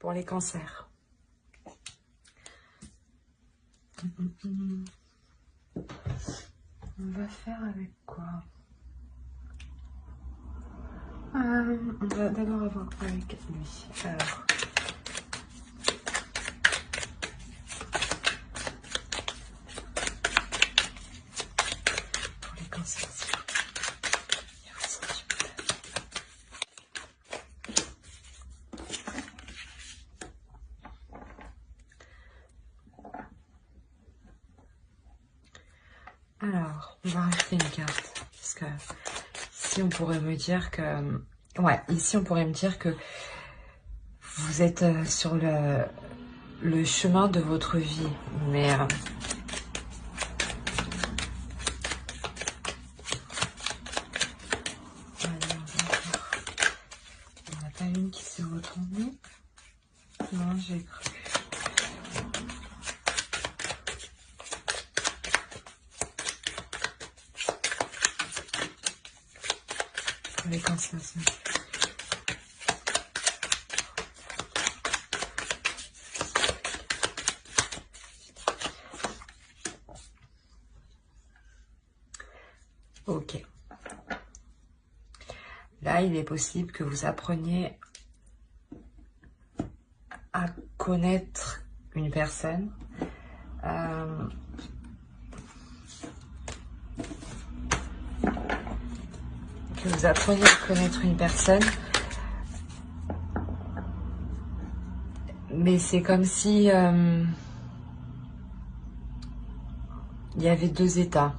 pour les cancers. On va faire avec quoi? On va d'abord avoir avec lui. Alors, pour les cancers. Alors, on va rajouter une carte. Parce que ici, on pourrait me dire que... Ouais, ici, on pourrait me dire que vous êtes sur le chemin de votre vie. Mais... il n'y en a pas une qui s'est retournée. Non, j'ai cru. Les cancers. Ok. Là, il est possible que vous appreniez à connaître une personne. Que vous appreniez à connaître une personne. Mais c'est comme si il y avait deux états.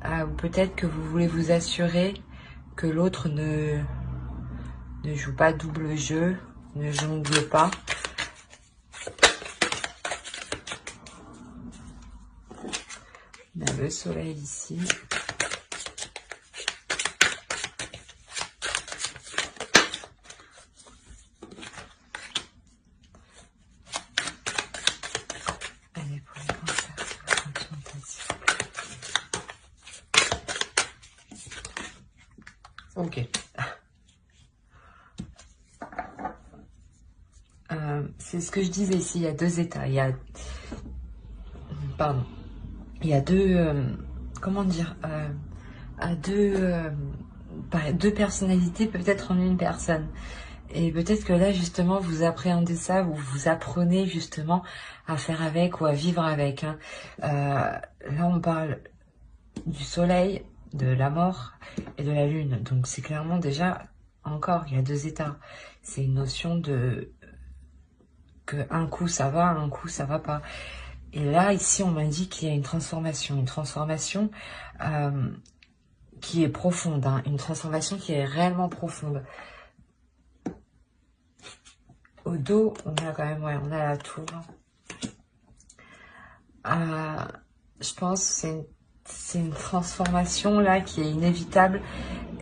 Ou peut-être que vous voulez vous assurer que l'autre ne joue pas double jeu, ne jongle pas. On a le soleil ici. Allez, pour les cancers, ok. C'est ce que je disais ici, il y a deux états. Il y a... Pardon. Il y a deux... comment dire deux personnalités peut-être en une personne. Et peut-être que là, justement, vous appréhendez ça, vous apprenez justement à faire avec ou à vivre avec. Hein. Là, on parle du soleil, de la mort et de la lune. Donc, c'est clairement déjà, encore, il y a deux états. C'est une notion de... que un coup, ça va, un coup, ça va pas. Et là, ici, on m'indique qu'il y a une transformation. Une transformation qui est profonde. Hein, une transformation qui est réellement profonde. Au dos, on a quand même, ouais, on a la tour. Je pense que c'est une transformation là qui est inévitable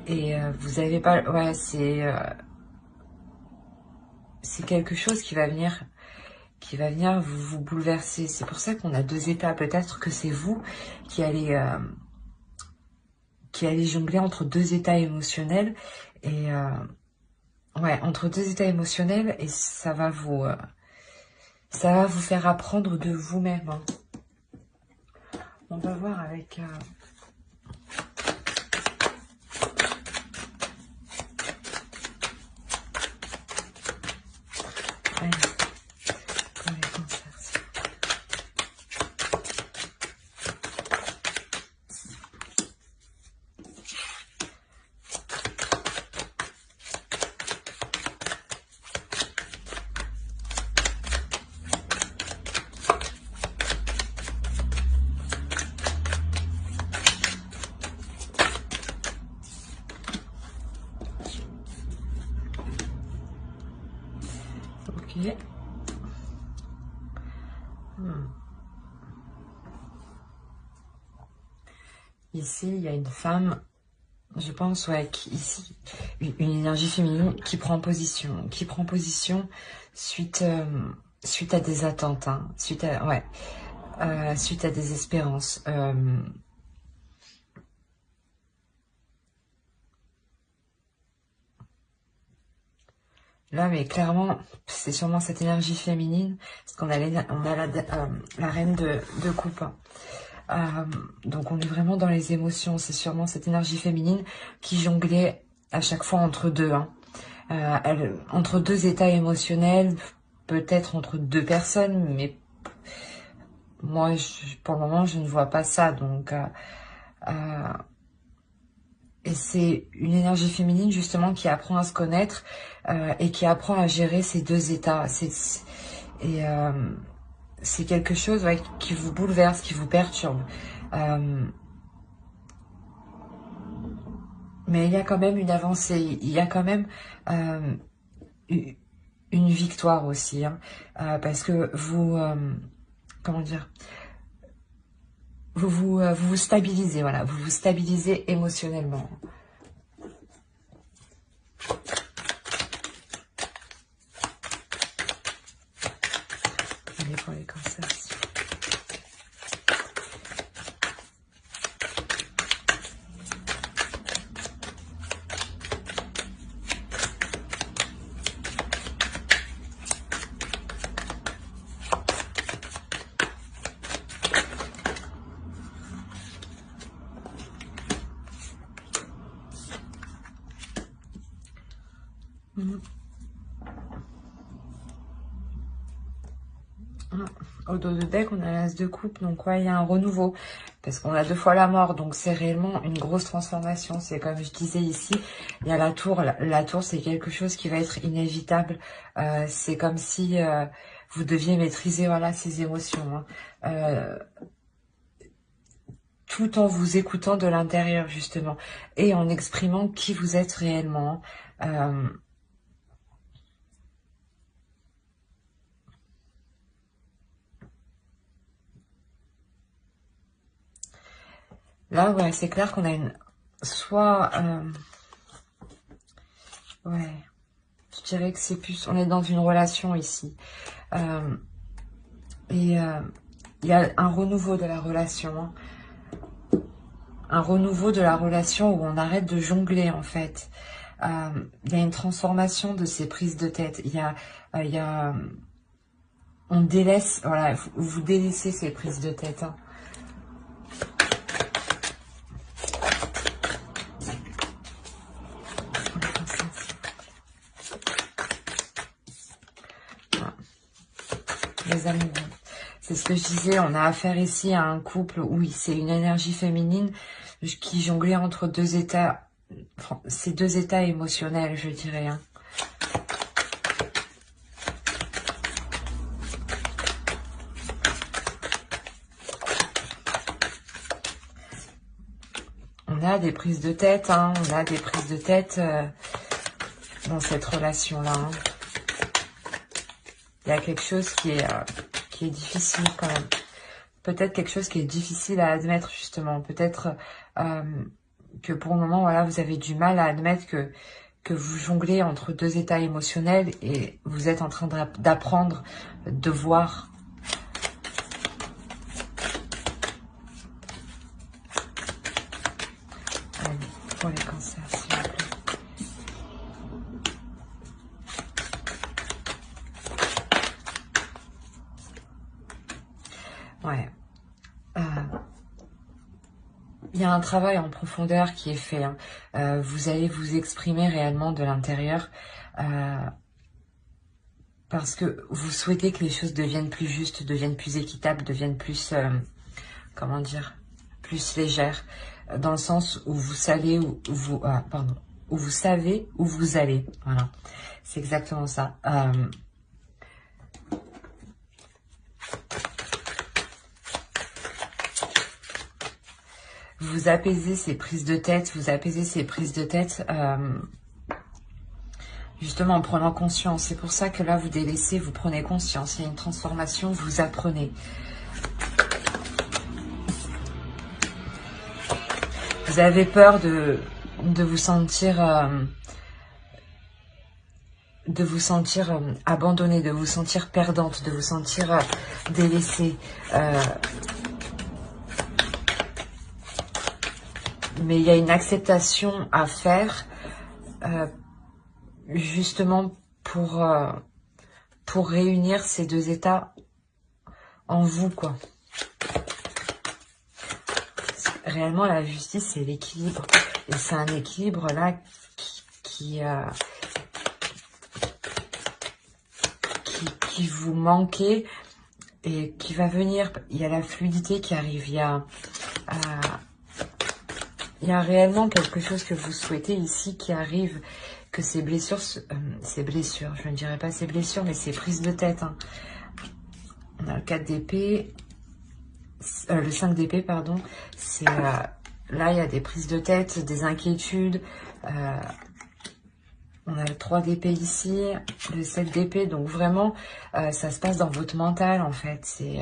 et vous avez pas, ouais, c'est quelque chose qui va venir vous bouleverser. C'est pour ça qu'on a deux états. Peut-être que c'est vous qui allez jongler entre deux états émotionnels et ouais, entre deux états émotionnels et ça va vous faire apprendre de vous-même. Hein. On va voir avec... Allez, pour les cancers. Ok. Ici, il y a une femme, je pense, ouais, ici, une énergie féminine qui prend position suite à des attentes, hein, suite à des espérances. Là, mais clairement, c'est sûrement cette énergie féminine, parce qu'on a, la reine de coupe. Donc on est vraiment dans les émotions, c'est sûrement cette énergie féminine qui jonglait à chaque fois entre deux. Entre deux états émotionnels, peut-être entre deux personnes, mais moi, pour le moment, je ne vois pas ça. Donc, et c'est une énergie féminine justement qui apprend à se connaître et qui apprend à gérer ces deux états. C'est quelque chose qui vous bouleverse, qui vous perturbe. Mais il y a quand même une avancée, il y a quand même une victoire aussi, parce que vous, comment dire, vous vous stabilisez, voilà, vous vous stabilisez émotionnellement. Allez pour les cancers. Au dos de deck, on a l'as de coupe, donc ouais, il y a un renouveau, parce qu'on a deux fois la mort, donc c'est réellement une grosse transformation. C'est comme je disais ici, il y a la tour. La tour, c'est quelque chose qui va être inévitable. C'est comme si vous deviez maîtriser, voilà, ces émotions, tout en vous écoutant de l'intérieur, justement, et en exprimant qui vous êtes réellement. Là, ouais, c'est clair qu'on a une... Soit... ouais, je dirais que c'est plus... On est dans une relation ici. Il y a un renouveau de la relation. Un renouveau de la relation où on arrête de jongler, en fait. Il y a une transformation de ces prises de tête. Il y a on délaisse... Voilà, vous délaissez ces prises de tête, Les amoureux. C'est ce que je disais, on a affaire ici à un couple où c'est une énergie féminine qui jonglait entre deux états, enfin, ces deux états émotionnels, je dirais. On a des prises de tête, on a des prises de tête dans cette relation-là. Il y a quelque chose qui est difficile quand même. Peut-être quelque chose qui est difficile à admettre, justement. Peut-être que pour le moment, voilà, vous avez du mal à admettre que vous jonglez entre deux états émotionnels et vous êtes en train d'apprendre, de voir. Allez, pour les cancers, s'il vous plaît. Ouais. Il y a un travail en profondeur qui est fait. Vous allez vous exprimer réellement de l'intérieur parce que vous souhaitez que les choses deviennent plus justes, deviennent plus équitables, deviennent plus, comment dire, plus légères, dans le sens où vous savez où vous savez où vous allez. Voilà, c'est exactement ça. Vous apaisez ces prises de tête, justement en prenant conscience. C'est pour ça que là, vous délaissez, vous prenez conscience. Il y a une transformation, vous apprenez. Vous avez peur de vous sentir... abandonnée, de vous sentir perdante, de vous sentir délaissée. Mais il y a une acceptation à faire, justement pour, pour réunir ces deux états en vous, quoi. Réellement, la justice, c'est l'équilibre. Et c'est un équilibre, là, qui vous manquait et qui va venir. Il y a la fluidité qui arrive. Il y a réellement quelque chose que vous souhaitez ici qui arrive. Que ces blessures, je ne dirais pas ces blessures, mais ces prises de tête. Hein. On a le 4 d'épée, le 5 d'épée, pardon. C'est là, il y a des prises de tête, des inquiétudes. On a le 3 d'épée ici, le 7 d'épée. Donc vraiment, ça se passe dans votre mental, en fait. C'est...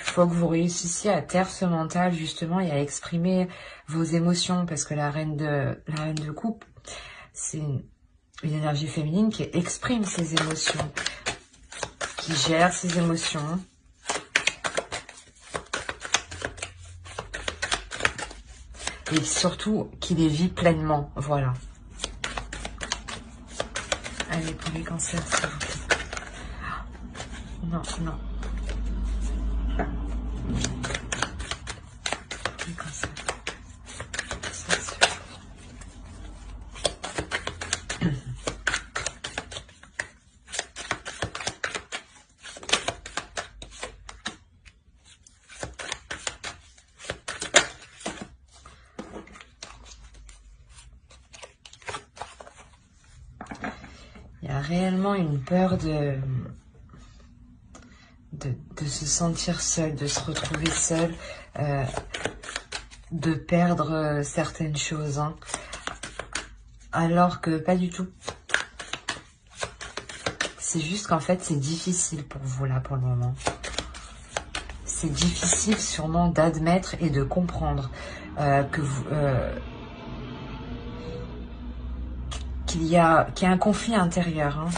faut que vous réussissiez à taire ce mental, justement, et à exprimer vos émotions. Parce que la reine de coupe, c'est une énergie féminine qui exprime ses émotions, qui gère ses émotions. Et surtout, qui les vit pleinement. Voilà. Allez, pour les cancers, s'il vous plaît. Non, non. Les cancers. Il y a réellement une peur de se sentir seul, de se retrouver seul, de perdre certaines choses, hein. Alors que pas du tout. C'est juste qu'en fait, c'est difficile pour vous, là, pour le moment. C'est difficile, sûrement, d'admettre et de comprendre que vous... qu'il y a un conflit intérieur, hein.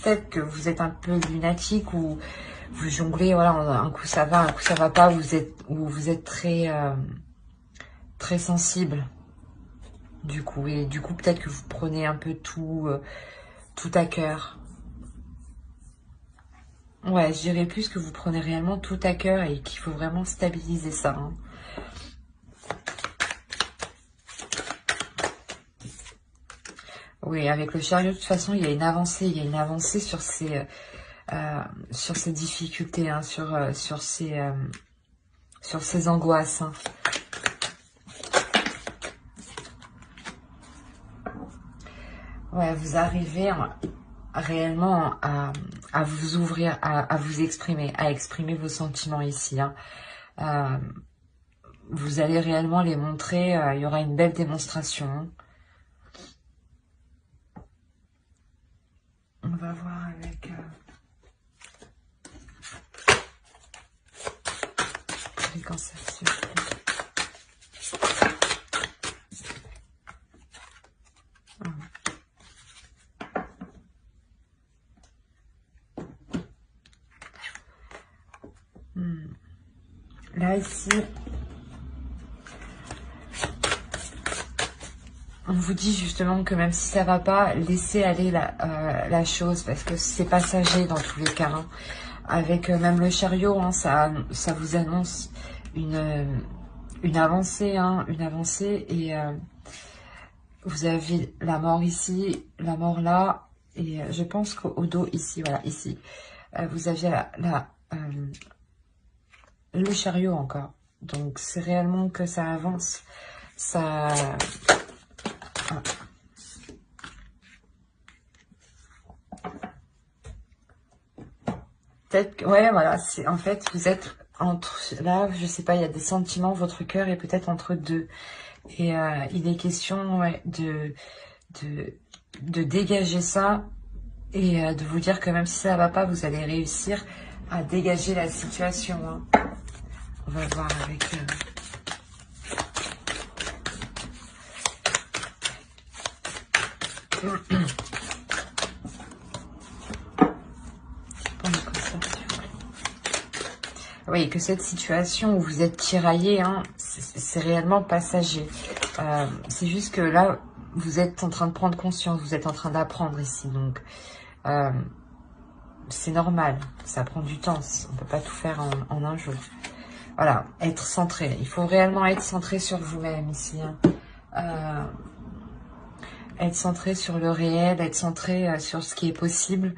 Peut-être que vous êtes un peu lunatique ou vous jonglez, voilà, un coup ça va, un coup ça va pas, vous êtes très, très sensible, du coup. Et du coup, peut-être que vous prenez un peu tout à cœur. Ouais, je dirais plus que vous prenez réellement tout à cœur et qu'il faut vraiment stabiliser ça, hein. Oui, avec le chariot, de toute façon, il y a une avancée sur ces difficultés, hein, sur ces angoisses, hein. Ouais, vous arrivez réellement à vous ouvrir, à vous exprimer, à exprimer vos sentiments ici, hein. Vous allez réellement les montrer, il y aura une belle démonstration. On va voir avec les cancers. Là, ici, on vous dit justement que même si ça va pas, laissez aller la chose, parce que c'est passager dans tous les cas, hein. Avec même le chariot, hein, ça vous annonce une avancée, hein, une avancée, et vous avez la mort ici, la mort là, et je pense qu'au dos ici, voilà, ici, vous aviez le chariot encore. Donc c'est réellement que ça avance, ça... Peut-être que, ouais, voilà, c'est en fait, vous êtes entre, là, je sais pas, il y a des sentiments, votre cœur est peut-être entre deux. Et il est question, ouais, de dégager ça et de vous dire que même si ça va pas, vous allez réussir à dégager la situation, hein. On va voir avec... oui, que cette situation où vous êtes tiraillé, hein, c'est réellement passager. C'est juste que là, vous êtes en train de prendre conscience, vous êtes en train d'apprendre ici. Donc, c'est normal, ça prend du temps. On ne peut pas tout faire en un jour. Voilà, être centré. Il faut réellement être centré sur vous-même ici. Hein. Être centré sur le réel, être centré sur ce qui est possible.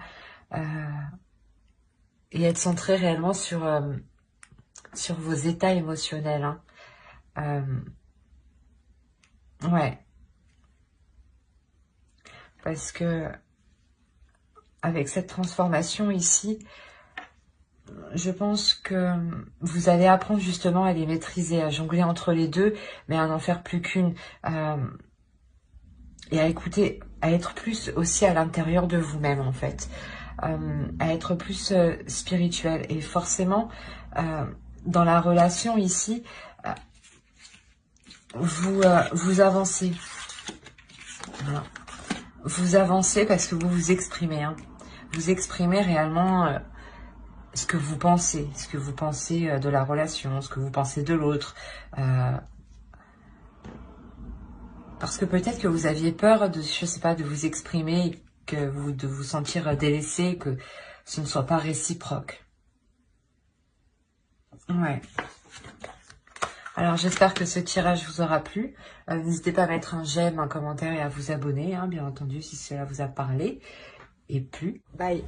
Et être centré réellement sur vos états émotionnels. Hein. Ouais. Parce que avec cette transformation ici, je pense que vous allez apprendre justement à les maîtriser, à jongler entre les deux, mais à n'en faire plus qu'une. Et à écouter, à être plus aussi à l'intérieur de vous-même en fait. À être plus spirituel. Et forcément, dans la relation ici, vous avancez. Voilà. Vous avancez parce que vous vous exprimez. Hein. Vous exprimez réellement ce que vous pensez de la relation, ce que vous pensez de l'autre. Parce que peut-être que vous aviez peur de, je sais pas, de vous exprimer, de vous sentir délaissé, que ce ne soit pas réciproque. Ouais. Alors, j'espère que ce tirage vous aura plu. N'hésitez pas à mettre un j'aime, un commentaire et à vous abonner, hein, bien entendu, si cela vous a parlé et plu. Bye.